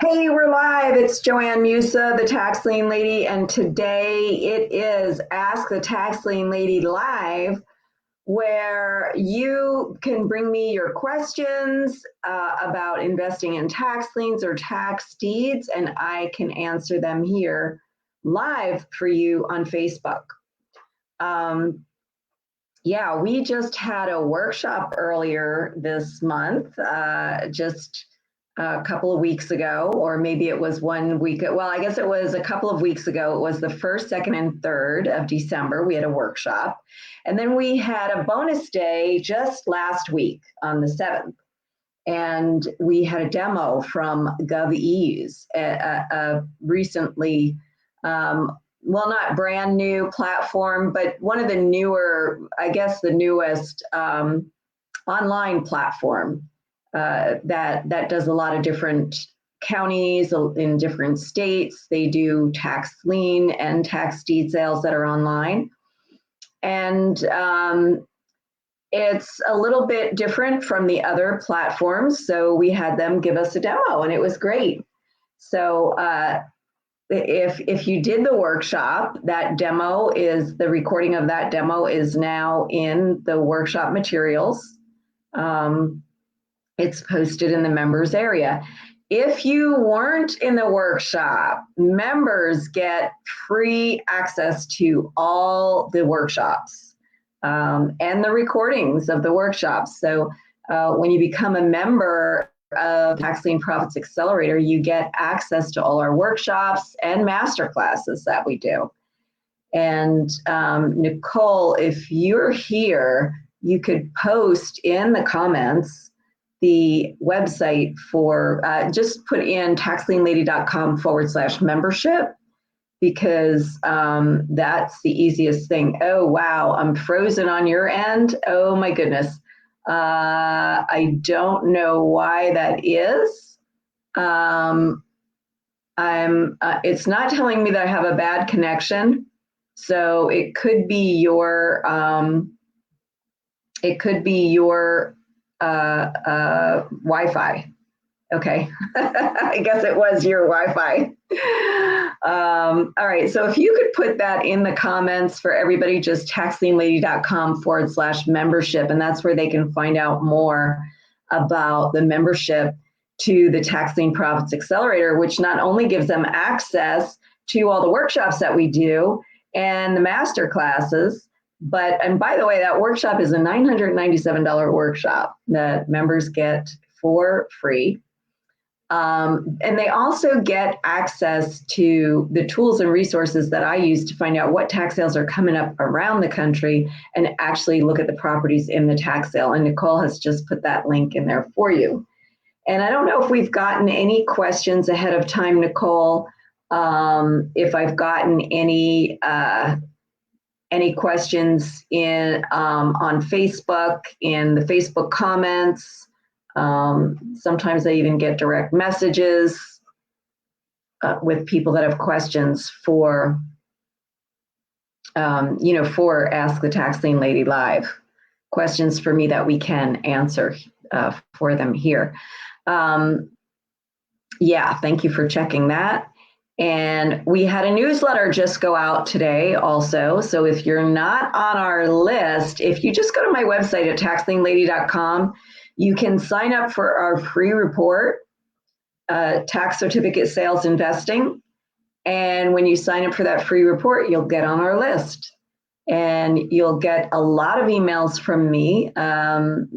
Hey, we're live. It's Joanne Musa, the Tax Lien Lady, and today it is Ask the Tax Lien Lady Live, where you can bring me your questions about investing in tax liens or tax deeds, and I can answer them here live for you on Facebook. Yeah, we just had a workshop earlier this month, just a couple of weeks ago, or maybe it was 1 week. Well, I guess it was a couple of weeks ago. It was the 1st, 2nd, and 3rd of December. We had a workshop. And then we had a bonus day just last week on the 7th. And we had a demo from GovEase, a recently well, not brand new platform, but one of the newer, I guess the newest online platform that does a lot of different counties in different states. They do tax lien and tax deed sales that are online. And it's a little bit different from the other platforms. So we had them give us a demo and it was great. So if you did the workshop, that demo is, the recording of that demo is now in the workshop materials. It's posted in the members area. If you weren't in the workshop, members get free access to all the workshops and the recordings of the workshops. So when you become a member of Tax Lien Profits Accelerator, you get access to all our workshops and master classes that we do. And Nicole, if you're here, you could post in the comments the website for, just put in taxlienlady.com/membership, because that's the easiest thing. Oh, wow, I'm frozen on your end. Oh my goodness. I don't know why that is. It's not telling me that I have a bad connection. So it could be your, Wi-Fi. Okay, I guess it was your Wi-Fi. All right, so if you could put that in the comments for everybody, just taxlienlady.com/membership, and that's where they can find out more about the membership to the Tax Lien Profits Accelerator, which not only gives them access to all the workshops that we do and the master classes, but, and by the way, that workshop is a $997 workshop that members get for free. And they also get access to the tools and resources that I use to find out what tax sales are coming up around the country and actually look at the properties in the tax sale. And Nicole has just put that link in there for you. And I don't know if we've gotten any questions ahead of time, Nicole. If I've gotten any questions in on Facebook, in the Facebook comments. Sometimes I even get direct messages with people that have questions for, for Ask the Tax Lien Lady Live. Questions for me that we can answer for them here. Yeah, thank you for checking that. And we had a newsletter just go out today also. So if you're not on our list, if you just go to my website at taxlienlady.com, you can sign up for our free report, Tax Certificate Sales Investing. And when you sign up for that free report, you'll get on our list. And you'll get a lot of emails from me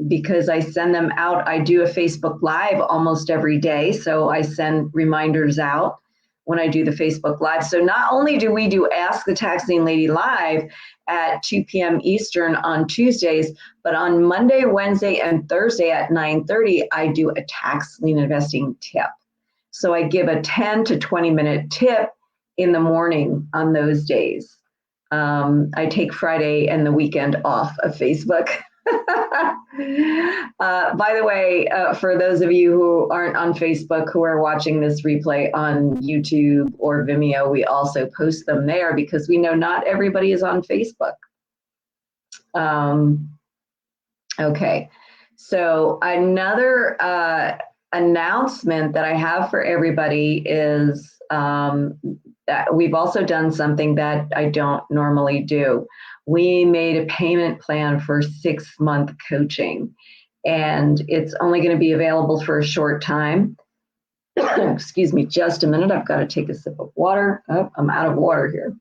because I send them out. I do a Facebook Live almost every day. So I send reminders out when I do the Facebook Live. So not only do we do Ask the Tax Lien Lady Live at 2 p.m. Eastern on Tuesdays, but on Monday, Wednesday, and Thursday at 9:30, I do a tax lien investing tip. So I give a 10 to 20 minute tip in the morning on those days. I take Friday and the weekend off of Facebook. By the way, for those of you who aren't on Facebook, who are watching this replay on YouTube or Vimeo, we also post them there because we know not everybody is on Facebook. Okay, so another announcement that I have for everybody is that we've also done something that I don't normally do. We made a payment plan for 6-month coaching, and it's only going to be available for a short time. Excuse me, just a minute. I've got to take a sip of water. Oh, I'm out of water here.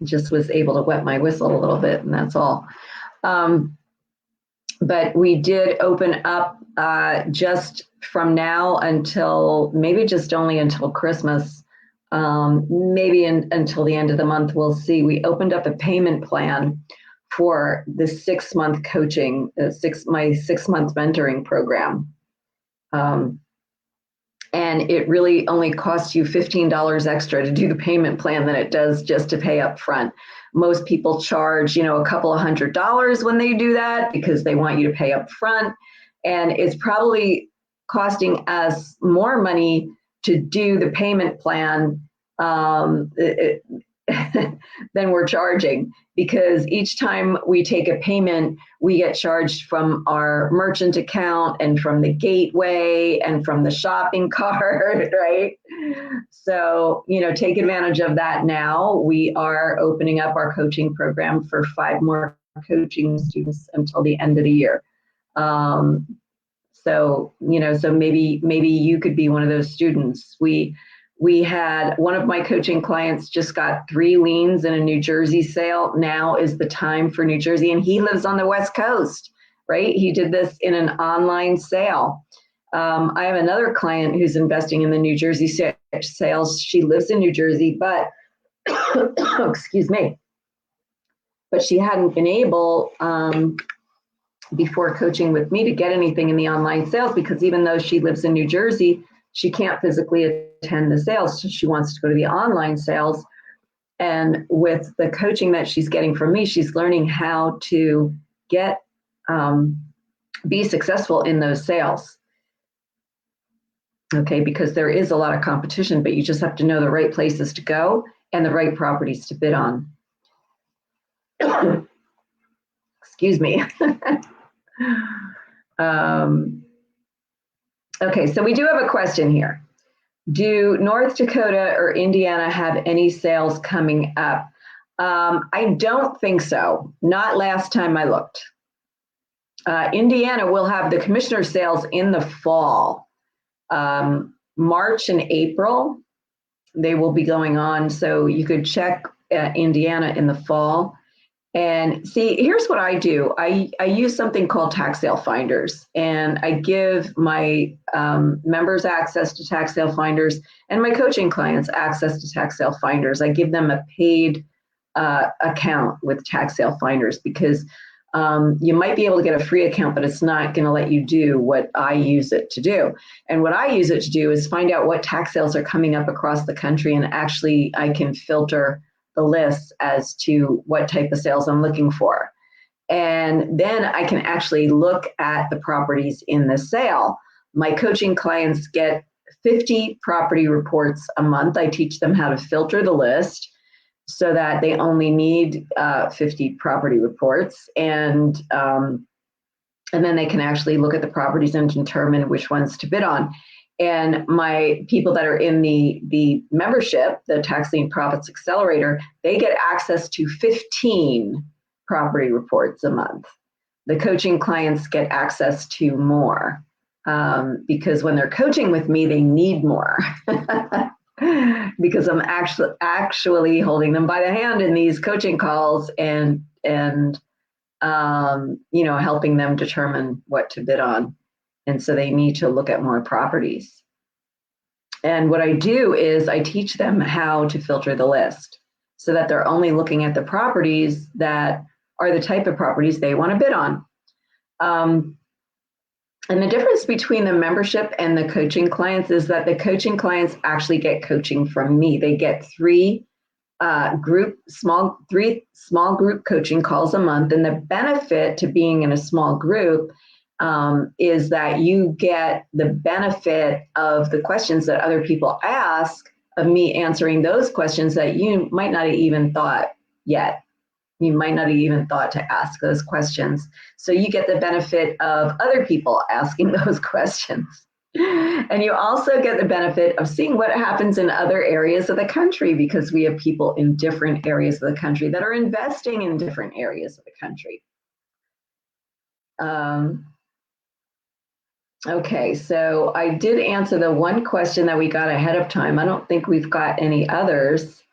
Just was able to wet my whistle a little bit, and that's all. But we did open up just from now until maybe just only until Christmas, maybe until the end of the month, we'll see. We opened up a payment plan for the 6-month coaching, my 6-month mentoring program. And it really only costs you $15 extra to do the payment plan than it does just to pay up front. Most people charge, a couple of $100s when they do that because they want you to pay up front. And it's probably costing us more money to do the payment plan than we're charging, because each time we take a payment, we get charged from our merchant account and from the gateway and from the shopping cart, right? So, take advantage of that now. We are opening up our coaching program for 5 more coaching students until the end of the year. So maybe you could be one of those students. We had one of my coaching clients just got 3 liens in a New Jersey sale. Now is the time for New Jersey, and he lives on the West Coast, right? He did this in an online sale. I have another client who's investing in the New Jersey sales. She lives in New Jersey, but excuse me, but she hadn't been able before coaching with me to get anything in the online sales, because even though she lives in New Jersey, she can't physically attend the sales, so she wants to go to the online sales. And with the coaching that she's getting from me, she's learning how to be successful in those sales. Okay, because there is a lot of competition, but you just have to know the right places to go and the right properties to bid on. Excuse me. Okay, so we do have a question here. Do North Dakota or Indiana have any sales coming up? I don't think so. Not last time I looked. Indiana will have the commissioner sales in the fall. March and April, they will be going on. So you could check Indiana in the fall. And see, here's what I do. I use something called tax sale finders, and I give my members access to tax sale finders and my coaching clients access to tax sale finders. I give them a paid account with tax sale finders, because you might be able to get a free account, but it's not going to let you do what I use it to do. And what I use it to do is find out what tax sales are coming up across the country, and actually I can filter the list as to what type of sales I'm looking for. And then I can actually look at the properties in the sale. My coaching clients get 50 property reports a month. I teach them how to filter the list so that they only need 50 property reports. And then they can actually look at the properties and determine which ones to bid on. And my people that are in the membership, the Tax Lien Profits Accelerator, they get access to 15 property reports a month. The coaching clients get access to more because when they're coaching with me, they need more because I'm actually holding them by the hand in these coaching calls and helping them determine what to bid on. And so they need to look at more properties. And what I do is I teach them how to filter the list so that they're only looking at the properties that are the type of properties they want to bid on. And the difference between the membership and the coaching clients is that the coaching clients actually get coaching from me. They get 3 small group coaching calls a month. And the benefit to being in a small group is that you get the benefit of the questions that other people ask, of me answering those questions that you might not have even thought yet. You might not have even thought to ask those questions. So you get the benefit of other people asking those questions. And you also get the benefit of seeing what happens in other areas of the country, because we have people in different areas of the country that are investing in different areas of the country. Okay, so I did answer the one question that we got ahead of time. I don't think we've got any others.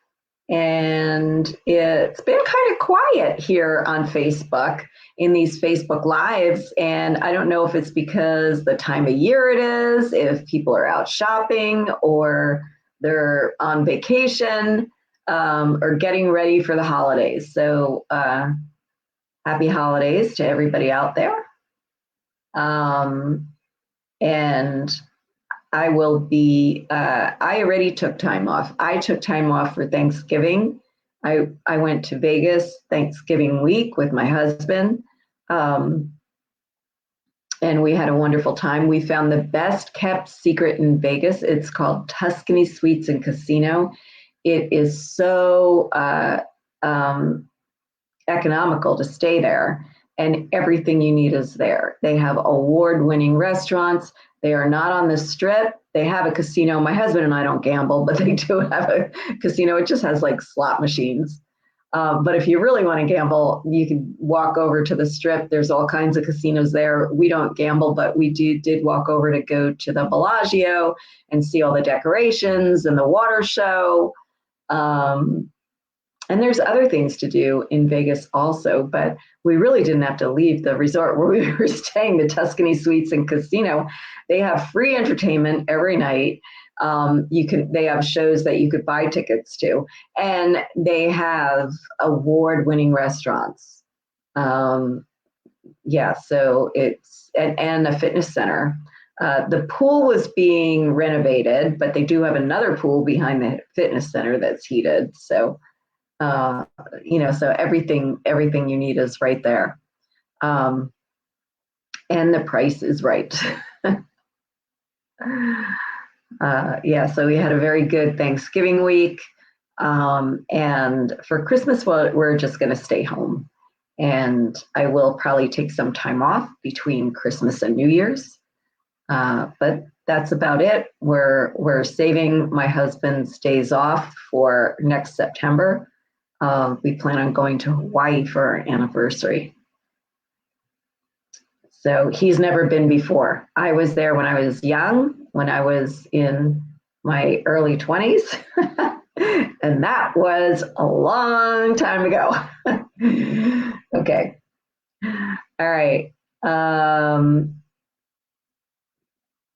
And it's been kind of quiet here on Facebook in these Facebook Lives. And I don't know if it's because the time of year it is, if people are out shopping or they're on vacation or getting ready for the holidays. So happy holidays to everybody out there. And I will be, I already took time off. I took time off for Thanksgiving. I went to Vegas Thanksgiving week with my husband. And we had a wonderful time. We found the best kept secret in Vegas. It's called Tuscany Suites and Casino. It is so economical to stay there, and everything you need is there. They have award-winning restaurants. They are not on the strip. They have a casino. My husband and I don't gamble, but they do have a casino. It just has like slot machines. But if you really want to gamble, you can walk over to the strip. There's all kinds of casinos there. We don't gamble, but we did walk over to go to the Bellagio and see all the decorations and the water show. And there's other things to do in Vegas also, but we really didn't have to leave the resort where we were staying, the Tuscany Suites and Casino. They have free entertainment every night. They have shows that you could buy tickets to, and they have award-winning restaurants. So it's and a fitness center. The pool was being renovated, but they do have another pool behind the fitness center that's heated. So so everything you need is right there. And the price is right. So we had a very good Thanksgiving week. And for Christmas, we're just going to stay home. And I will probably take some time off between Christmas and New Year's. But that's about it. We're saving my husband's days off for next September. We plan on going to Hawaii for our anniversary. So he's never been before. I was there when I was young, when I was in my early 20s. And that was a long time ago. Okay. All right.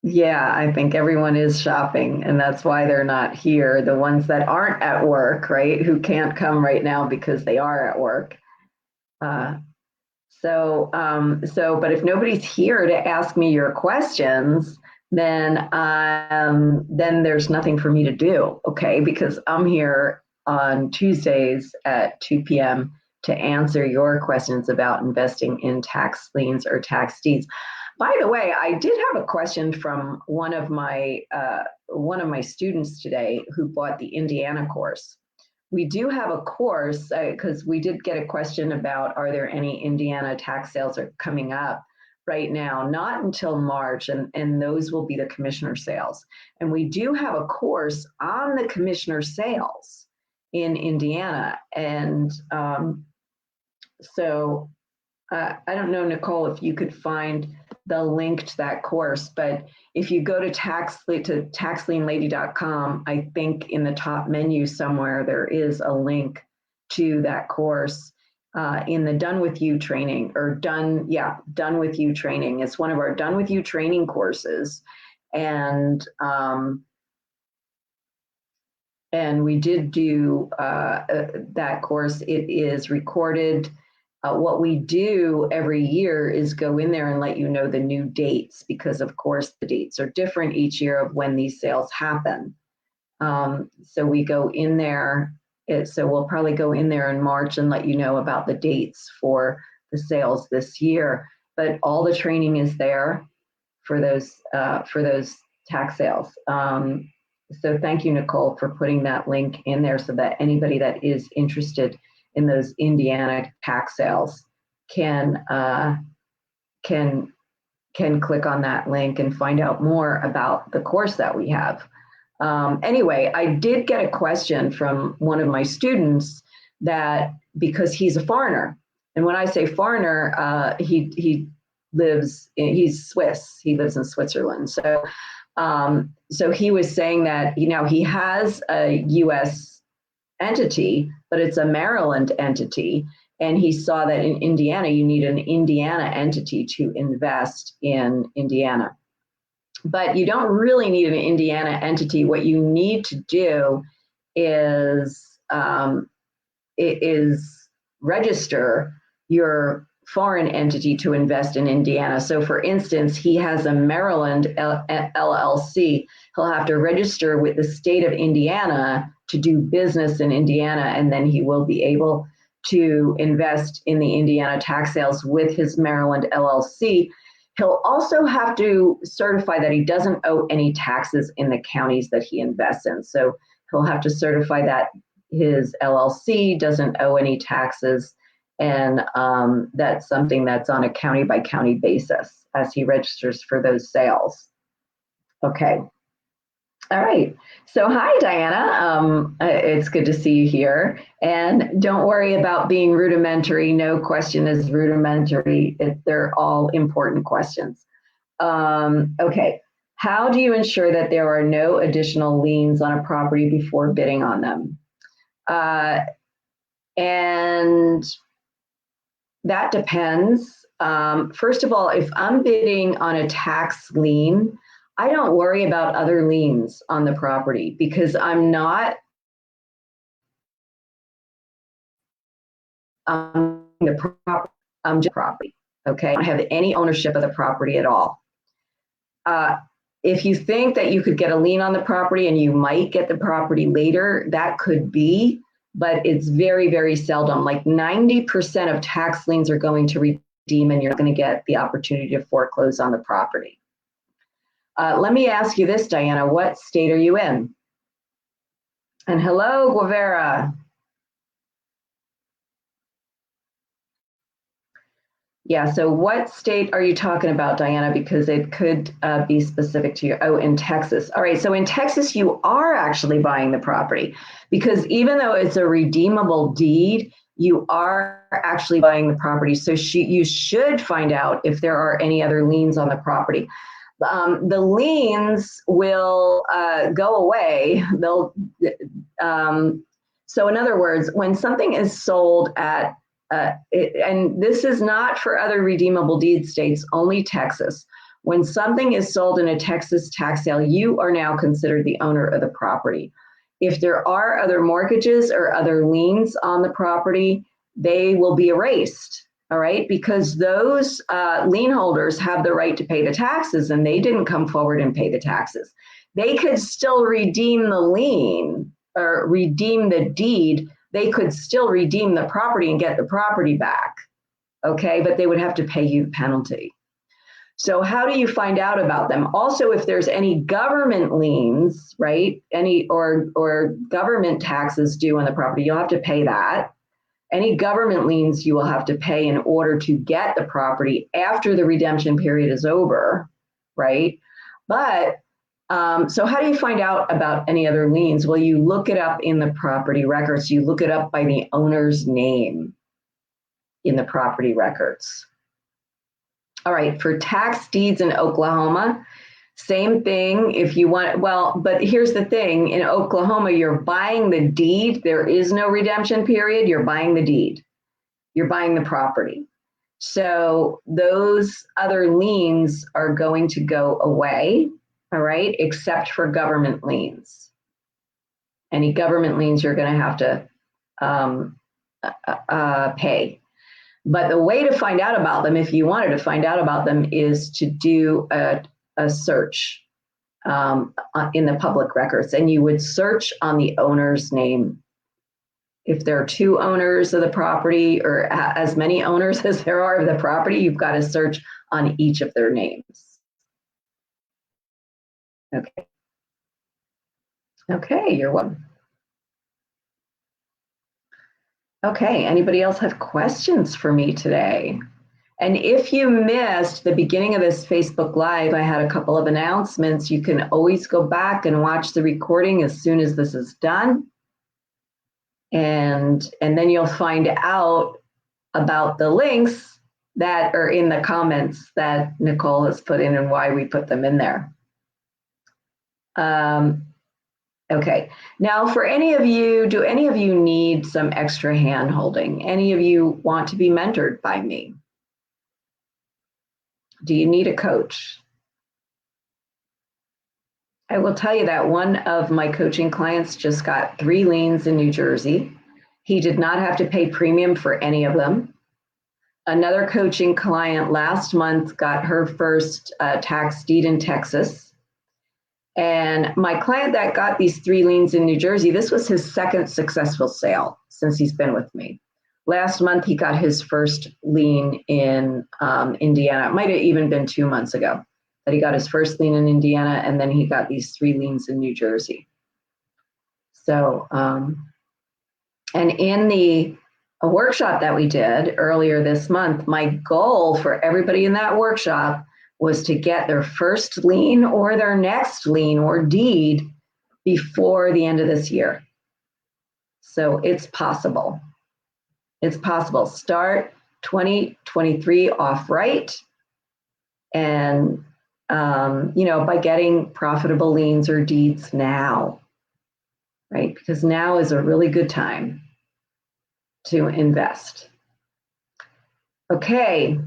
Yeah, I think everyone is shopping, and that's why they're not here. The ones that aren't at work, right, who can't come right now because they are at work. But if nobody's here to ask me your questions, then there's nothing for me to do, okay? Because I'm here on Tuesdays at 2 p.m. to answer your questions about investing in tax liens or tax deeds. By the way, I did have a question from one of my students today who bought the Indiana course. We do have a course because we did get a question about, are there any Indiana tax sales are coming up right now? Not until March, and those will be the commissioner sales. And we do have a course on the commissioner sales in Indiana. And I don't know, Nicole, if you could find the link to that course, but if you go to taxlienlady.com, I think in the top menu somewhere there is a link to that course in the Done With You training, or Done With You training. It's one of our Done With You training courses, and we did do that course. It is recorded. What we do every year is go in there and let you know the new dates, because of course the dates are different each year of when these sales happen. So we go in there. So we'll probably go in there in March and let you know about the dates for the sales this year. But all the training is there for those tax sales. So thank you, Nicole, for putting that link in there so that anybody that is interested in those Indiana tax sales can click on that link and find out more about the course that we have. Anyway, I did get a question from one of my students that, because he's a foreigner, and when I say foreigner, he's Swiss. He lives in Switzerland. So, so he was saying that, you know, he has a U.S. entity, but it's a Maryland entity. And he saw that in Indiana, you need an Indiana entity to invest in Indiana. But you don't really need an Indiana entity. What you need to do is register your foreign entity to invest in Indiana. So for instance, he has a Maryland LLC. He'll have to register with the state of Indiana to do business in Indiana, and then he will be able to invest in the Indiana tax sales with his Maryland LLC. He'll also have to certify that he doesn't owe any taxes in the counties that he invests in. So he'll have to certify that his LLC doesn't owe any taxes, and that's something that's on a county by county basis as he registers for those sales. Okay. All right. So hi, Diana. It's good to see you here. And don't worry about being rudimentary. No question is rudimentary. They're all important questions. Okay. How do you ensure that there are no additional liens on a property before bidding on them? And that depends. First of all, if I'm bidding on a tax lien, I don't worry about other liens on the property because I'm not the property. I'm just property. Okay, I don't have any ownership of the property at all. If you think that you could get a lien on the property and you might get the property later, that could be, but it's very, very seldom. Like 90% of tax liens are going to redeem and you're not going to get the opportunity to foreclose on the property. Let me ask you this, Diana, what state are you in? And hello, Guevara. Yeah, so what state are you talking about, Diana? Because it could be specific to you. Oh, in Texas. All right, so in Texas, you are actually buying the property because even though it's a redeemable deed, you are actually buying the property. So you should find out if there are any other liens on the property. The liens will go away. They'll. So in other words, when something is sold at and this is not for other redeemable deed states, only Texas. When something is sold in a Texas tax sale, you are now considered the owner of the property. If there are other mortgages or other liens on the property, they will be erased, all right? Because those lien holders have the right to pay the taxes and they didn't come forward and pay the taxes. They could still redeem the lien or redeem the deed. They could still redeem the property and get the property back, okay? But they would have to pay you the penalty. So how do you find out about them? Also, if there's any government liens, right? Any or government taxes due on the property, you'll have to pay that. Any government liens you will have to pay in order to get the property after the redemption period is over, right? But so how do you find out about any other liens? Well, you look it up in the property records. You look it up by the owner's name in the property records. All right, for tax deeds in Oklahoma, same thing. If you want, well, but here's the thing. In Oklahoma, you're buying the deed. There is no redemption period. You're buying the deed. You're buying the property. So those other liens are going to go away. All right, except for government liens. Any government liens you're going to have to pay. But the way to find out about them, if you wanted to find out about them, is to do a search in the public records. And you would search on the owner's name. If there are two owners of the property or as many owners as there are of the property, you've got to search on each of their names. Okay. Okay, you're welcome. Okay, anybody else have questions for me today? And if you missed the beginning of this Facebook Live, I had a couple of announcements. You can always go back and watch the recording as soon as this is done. And then you'll find out about the links that are in the comments that Nicole has put in and why we put them in there. Okay, now for any of you, do any of you need some extra hand holding? Any of you want to be mentored by me? Do you need a coach? I will tell you that one of my coaching clients just got 3 liens in New Jersey. He did not have to pay premium for any of them. Another coaching client last month got her first tax deed in Texas. And my client that got these 3 liens in New Jersey, this was his second successful sale since he's been with me. Last month, he got his first lien in Indiana. It might have even been 2 months ago that he got his first lien in Indiana, and then he got these 3 liens in New Jersey. So, and in the workshop that we did earlier this month, my goal for everybody in that workshop was to get their first lien or their next lien or deed before the end of this year. So it's possible. It's possible. Start 2023 off right. And, by getting profitable liens or deeds now, right? Because now is a really good time to invest. Okay.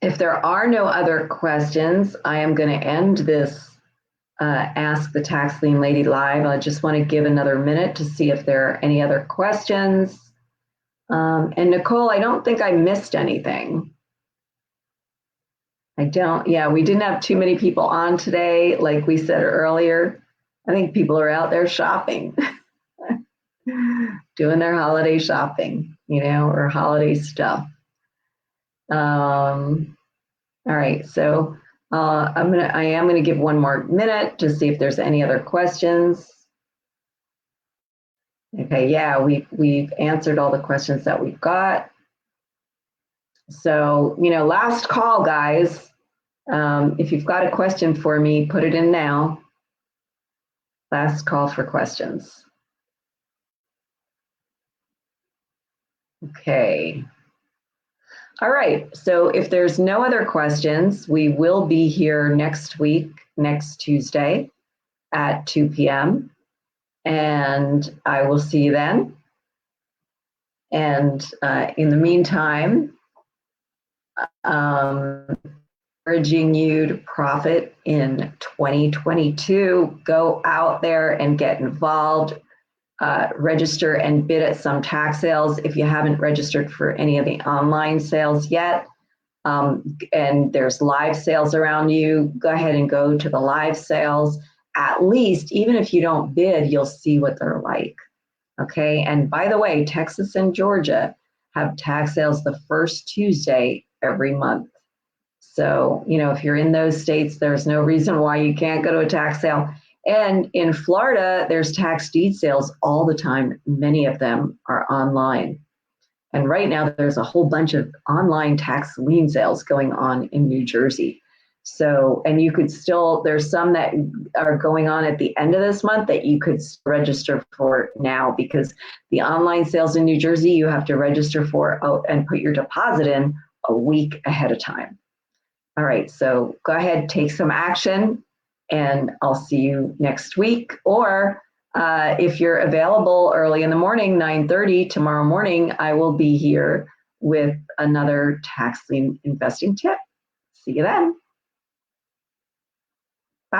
If there are no other questions, I am going to end this Ask the Tax Lien Lady live. I just want to give another minute to see if there are any other questions. And Nicole, I don't think I missed anything. I don't. Yeah, we didn't have too many people on today, like we said earlier. I think people are out there shopping, doing their holiday shopping, or holiday stuff. All right, so I am gonna give one more minute to see if there's any other questions. Okay, yeah, we've answered all the questions that we've got. So, last call, guys. If you've got a question for me, put it in now. Last call for questions. Okay. All right, so if there's no other questions, we will be here next week, next Tuesday at 2 p.m. And I will see you then. And in the meantime, encouraging you to profit in 2022. Go out there and get involved. Register and bid at some tax sales if you haven't registered for any of the online sales yet. And there's live sales around you. Go ahead and go to the live sales. At least, even if you don't bid, you'll see what they're like. Okay. And by the way, Texas and Georgia have tax sales the first Tuesday every month. So, if you're in those states, there's no reason why you can't go to a tax sale. And in Florida, there's tax deed sales all the time. Many of them are online. And right now, there's a whole bunch of online tax lien sales going on in New Jersey. So, and you could still, there's some that are going on at the end of this month that you could register for now, because the online sales in New Jersey, you have to register for and put your deposit in a week ahead of time. All right, so go ahead, take some action, and I'll see you next week. Or if you're available early in the morning, 9:30 tomorrow morning, I will be here with another tax lien investing tip. See you then.